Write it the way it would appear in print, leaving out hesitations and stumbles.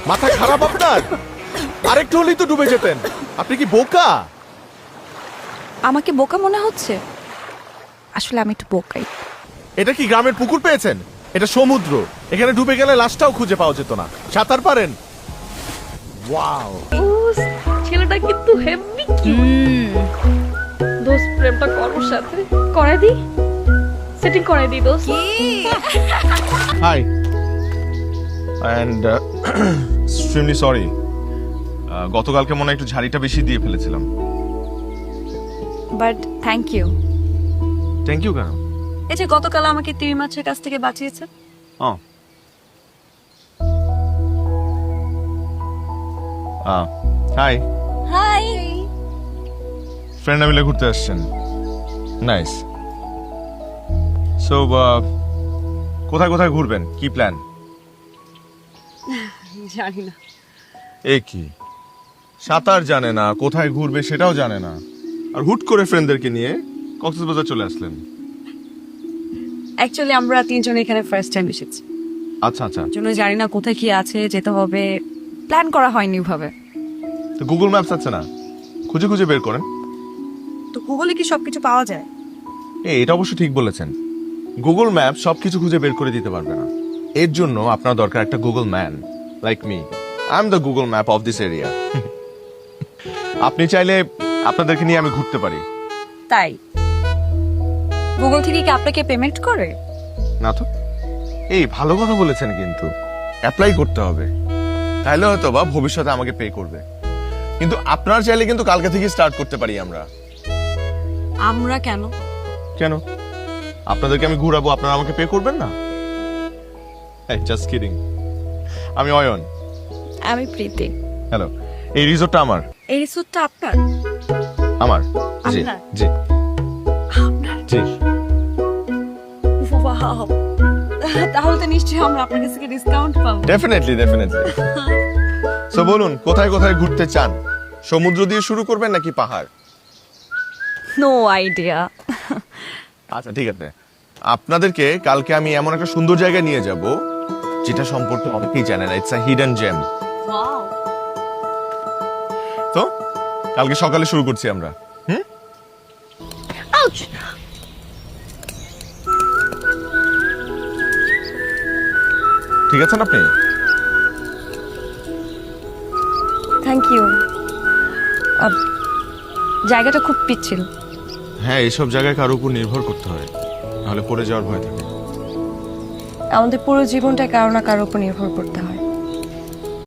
মাথা খারাপ আপনার? আরেকটু হলেই তো ডুবে যেতেন। আপনি কি বোকা? আমাকে বোকা মনে হচ্ছে? আসলে আমি একটু বোকাই। এটা কি গ্রামের পুকুর পেয়েছেন? এটা সমুদ্র। এখানে ডুবে গেলে লাশটাও খুঁজে পাওয়া যেত না। সাঁতার পারেন? ওয়াও, ছেলেটা কিন্তু হেভি কিউট। দোস্ত প্রেমটা করোর সাথে করাই দি, সেটিং করাই দি দোস্ত। হাই অ্যান্ড এক্সট্রিমলি সরি, গতকালকে মনে হয় একটু ঝাড়িটা বেশি দিয়ে ফেলেছিলাম। But thank you. Thank you কেন? এই যে গতকাল আমাকে তিমি মাছের কাছ থেকে বাঁচিয়েছে। Hi, hi. ফ্রেন্ডরা মিলে ঘুরতে আসছেন? নাইস। সো কোথায় কোথায় ঘুরবেন? কি প্ল্যান? জানি না। এ কি, সাঁতার জানে না, কোথায় ঘুরবে সেটাও জানে না, আর হুট করে ফ্রেন্ডদেরকে নিয়ে কক্সবাজার চলে আসলেন? অ্যাকচুয়ালি আমরা তিনজন এখানে ফার্স্ট টাইম এসেছি, আচ্ছা আচ্ছা। জন্য জানি না কোথায় কি আছে, যেতে হবে, প্ল্যান করা হয়নি ওভাবে। তো গুগল ম্যাপস আছে না, খুঁজে খুঁজে বের করেন। তো গুগলে কি সবকিছু পাওয়া যায়? এটা অবশ্য ঠিক বলেছেন, গুগল ম্যাপ সবকিছু খুঁজে বের করে দিতে পারবে না। এর জন্য আপনার দরকার একটা Google man like me. I am the Google map of this area. আপনি চাইলে আপনাদেরকে নিয়ে আমি ঘুরতে পারি। তাই গুগল থেকে কি আপনাকে পেমেন্ট করে? না তো। ভালো কথা বলেছেন, কিন্তু অ্যাপ্লাই করতে হবে, তাইলে হয়তো বা ভবিষ্যতে আমাকে পে করবে। কিন্তু আপনার চাইলে কিন্তু কালকে থেকে স্টার্ট করতে পারি আমরা। আমরা কেন? কেন? আপনাদেরকে আমি ঘুরাবো, আপনারা আমাকে পে করবেন না? Just kidding. আমি অয়ন। আমি প্রীতি। হ্যালো। এই রিসোর্টটা আমার। এই রিসোর্টটা আপনার? আমার। জি আপনার? জি জি। ওয়াও, তাহলে তো নিশ্চয়ই আমরা আপনার কাছ থেকে ডিসকাউন্ট পাবো। Definitely definitely. সো বলুন, কোথায় কোথায় ঘুরতে চান? সমুদ্র দিয়ে শুরু করবেন নাকি পাহাড়? No idea. আচ্ছা ঠিক আছে, আপনাদেরকে কালকে আমি এমন একটা সুন্দর জায়গায় নিয়ে যাব যেটা সম্পর্কে অনেকেই জানে না। It's a hidden gem. Wow. তো কালকে সকালে শুরু করছি আমরা। আউচ। ঠিক আছেন আপনি? Thank you. জায়গাটা খুব পিচ্ছিল। হ্যাঁ, এইসব জায়গায় কারো উপর নির্ভর করতে হয়, নাহলে পড়ে যাওয়ার ভয় থাকে। আমাদের পুরো জীবনটা কারো না কারোর উপর নির্ভর করতে হয়।